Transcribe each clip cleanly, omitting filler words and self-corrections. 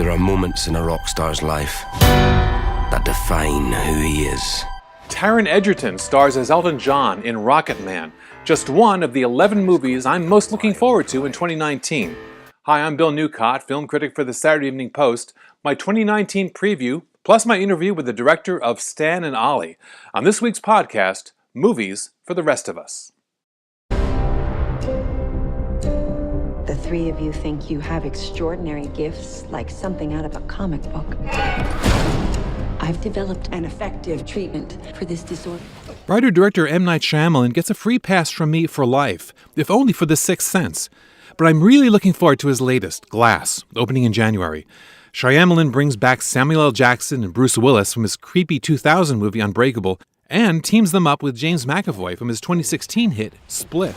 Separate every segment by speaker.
Speaker 1: There are moments in a rock star's life that define who he is.
Speaker 2: Taron Egerton stars as Elton John in ROCKETMAN, just one of the 11 movies I'm most looking forward to in 2019. Hi, I'm Bill Newcott, film critic for the Saturday Evening Post. My 2019 preview, plus my interview with the director of Stan and Ollie. On this week's podcast, Movies for the Rest of Us.
Speaker 3: The three of you think you have extraordinary gifts, like something out of a comic book. I've developed an effective treatment for this disorder.
Speaker 2: Writer-director M. Night Shyamalan gets a free pass from me for life, if only for The Sixth Sense. But I'm really looking forward to his latest, Glass, opening in January. Shyamalan brings back Samuel L. Jackson and Bruce Willis from his creepy 2000 movie Unbreakable, and teams them up with James McAvoy from his 2016 hit, Split.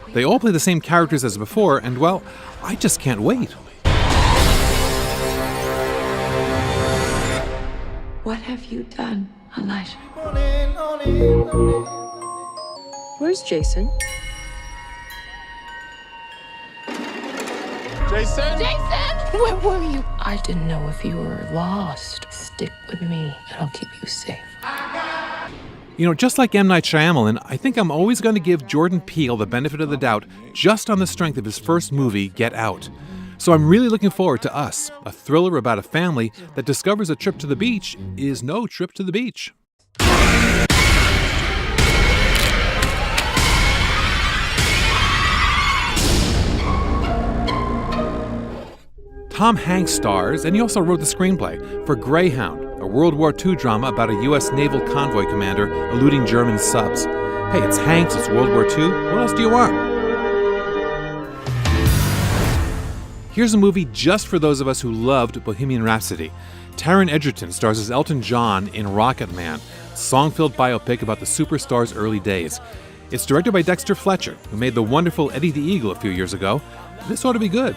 Speaker 2: They all play the same characters as before, and well, I just can't wait.
Speaker 3: What have you done, Elijah?
Speaker 4: Where's Jason?
Speaker 5: Jason?
Speaker 4: Where were you? I didn't know if you were lost. Stick with me, and I'll keep you safe.
Speaker 2: You know, just like M. Night Shyamalan, I think I'm always going to give Jordan Peele the benefit of the doubt just on the strength of his first movie, Get Out. So I'm really looking forward to Us, a thriller about a family that discovers a trip to the beach is no trip to the beach. Tom Hanks stars, and he also wrote the screenplay, for Greyhound, a World War II drama about a U.S. naval convoy commander eluding German subs. Hey, it's Hanks, it's World War II, what else do you want? Here's a movie just for those of us who loved Bohemian Rhapsody. Taron Egerton stars as Elton John in ROCKETMAN, a song-filled biopic about the superstar's early days. It's directed by Dexter Fletcher, who made the wonderful Eddie the Eagle a few years ago. This ought to be good.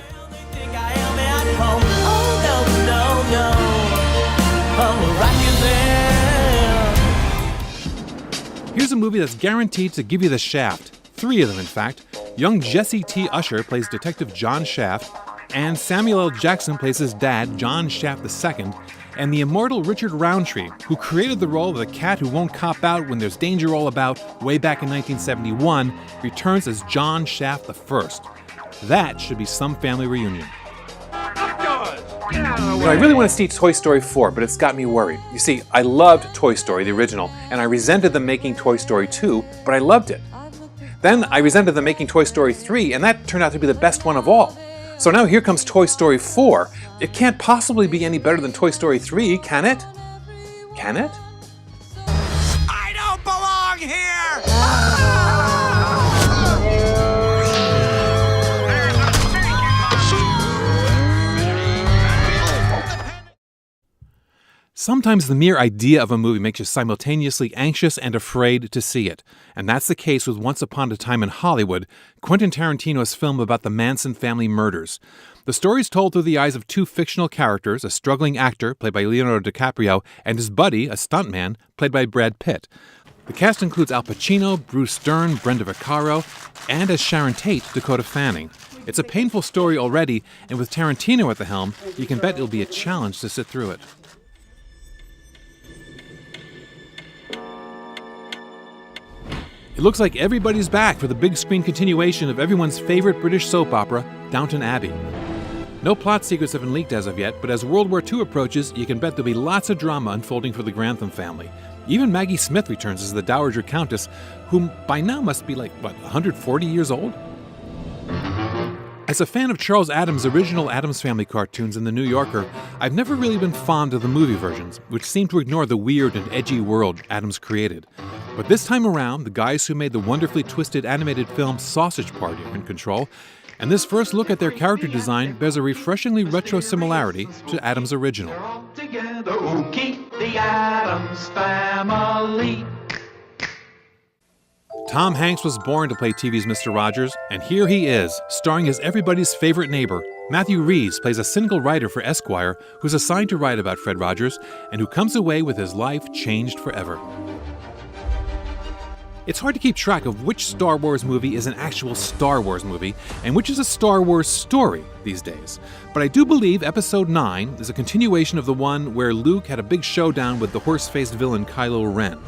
Speaker 2: Here's a movie that's guaranteed to give you the shaft. 3 of them, in fact. Young Jesse T. Usher plays Detective John Shaft, and Samuel L. Jackson plays his dad, John Shaft II, and the immortal Richard Roundtree, who created the role of the cat who won't cop out when there's danger all about way back in 1971, returns as John Shaft I. That should be some family reunion. You know, I really want to see Toy Story 4, but it's got me worried. You see, I loved Toy Story, the original, and I resented them making Toy Story 2, but I loved it. Then I resented them making Toy Story 3, and that turned out to be the best one of all. So now here comes Toy Story 4. It can't possibly be any better than Toy Story 3, can it? Can it?
Speaker 5: I don't belong here!
Speaker 2: Sometimes the mere idea of a movie makes you simultaneously anxious and afraid to see it. And that's the case with Once Upon a Time in Hollywood, Quentin Tarantino's film about the Manson family murders. The story is told through the eyes of 2 fictional characters, a struggling actor, played by Leonardo DiCaprio, and his buddy, a stuntman, played by Brad Pitt. The cast includes Al Pacino, Bruce Dern, Brenda Vaccaro, and as Sharon Tate, Dakota Fanning. It's a painful story already, and with Tarantino at the helm, you can bet it'll be a challenge to sit through it. It looks like everybody's back for the big screen continuation of everyone's favorite British soap opera, Downton Abbey. No plot secrets have been leaked as of yet, but as World War II approaches, you can bet there'll be lots of drama unfolding for the Grantham family. Even Maggie Smith returns as the Dowager Countess, whom by now must be 140 years old? As a fan of Charles Addams' original Addams Family cartoons in The New Yorker, I've never really been fond of the movie versions, which seem to ignore the weird and edgy world Addams created. But this time around, the guys who made the wonderfully twisted animated film Sausage Party are in control, and this first look at their character design bears a refreshingly retro similarity to Addams' original.
Speaker 6: Together, oh, keep the Addams Family.
Speaker 2: Tom Hanks was born to play TV's Mr. Rogers, and here he is, starring as everybody's favorite neighbor. Matthew Rhys plays a cynical writer for Esquire who's assigned to write about Fred Rogers and who comes away with his life changed forever. It's hard to keep track of which Star Wars movie is an actual Star Wars movie and which is a Star Wars story these days. But I do believe Episode 9 is a continuation of the one where Luke had a big showdown with the horse-faced villain Kylo Ren.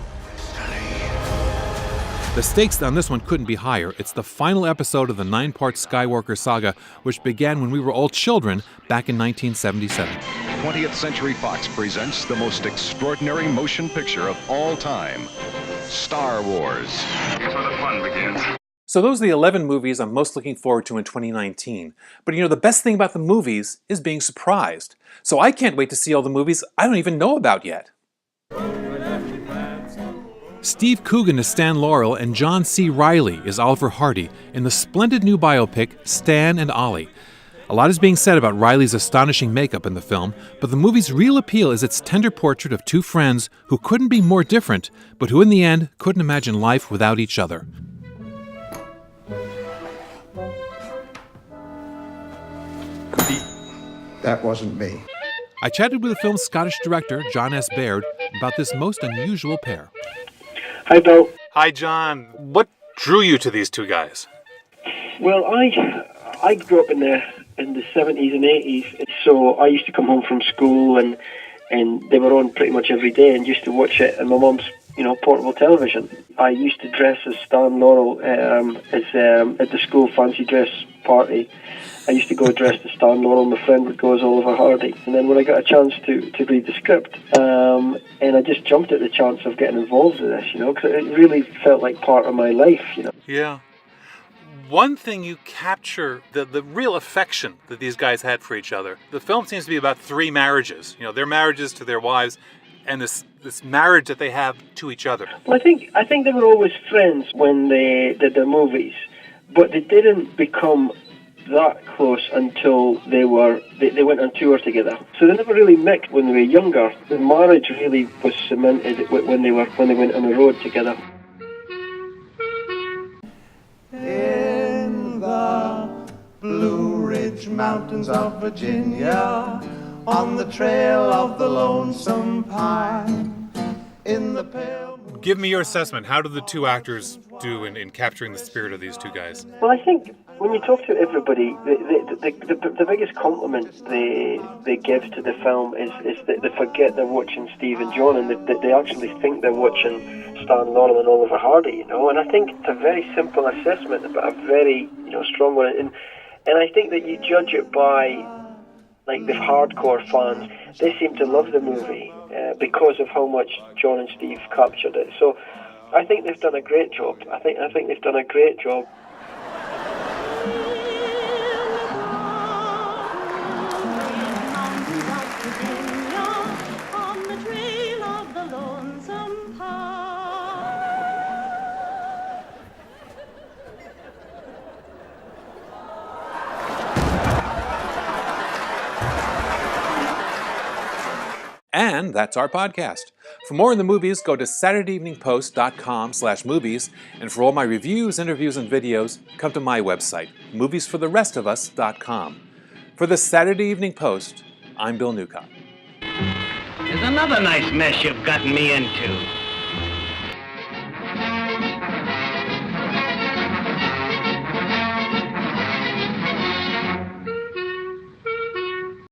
Speaker 2: The stakes on this one couldn't be higher. It's the final episode of the 9-part Skywalker saga, which began when we were all children back in 1977.
Speaker 7: 20th Century Fox presents the most extraordinary motion picture of all time, Star Wars.
Speaker 8: Here's where the fun begins.
Speaker 2: So those are the 11 movies I'm most looking forward to in 2019. But you know, the best thing about the movies is being surprised. So I can't wait to see all the movies I don't even know about yet. Steve Coogan is Stan Laurel and John C. Reilly is Oliver Hardy in the splendid new biopic Stan and Ollie. A lot is being said about Reilly's astonishing makeup in the film, but the movie's real appeal is its tender portrait of two friends who couldn't be more different, but who in the end couldn't imagine life without each other.
Speaker 9: That wasn't me.
Speaker 2: I chatted with the film's Scottish director, John S. Baird, about this most unusual pair.
Speaker 10: Hi, Bill.
Speaker 2: Hi, John. What drew you to these two guys?
Speaker 10: Well, I grew up in the 70s and 80s, so I used to come home from school and they were on pretty much every day and used to watch it on my mum's, portable television. I used to dress as Stan Laurel at the school fancy dress party. I used to go dressed as Stan Laurel, my friend would go as Oliver Hardy. And then when I got a chance to read the script, and I just jumped at the chance of getting involved in this, because it really felt like part of my life,
Speaker 2: Yeah. One thing you capture, the real affection that these guys had for each other. The film seems to be about 3 marriages, their marriages to their wives, and this marriage that they have to each other.
Speaker 10: Well, I think they were always friends when they did their movies, but they didn't become that close until they went on tour together. So they never really mixed when they were younger. The marriage really was cemented when they went on the road together.
Speaker 9: In the Blue Ridge Mountains of Virginia, on the trail of the lonesome pine, in the pale...
Speaker 2: Give me your assessment. How did the two actors do in capturing the spirit of these two guys?
Speaker 10: Well, I think when you talk to everybody, the biggest compliment they give to the film is that they forget they're watching Steve and John, and that they actually think they're watching Stan Laurel and Oliver Hardy, And I think it's a very simple assessment, but a very strong one. And I think that you judge it by like the hardcore fans. They seem to love the movie because of how much John and Steve captured it. So I think they've done a great job. I think they've done a great job.
Speaker 2: And that's our podcast. For more in the movies, go to SaturdayEveningPost.com/movies, and for all my reviews, interviews, and videos, come to my website, moviesfortherestofus.com. For the Saturday Evening Post, I'm Bill Newcott.
Speaker 11: There's another nice mess you've gotten me into.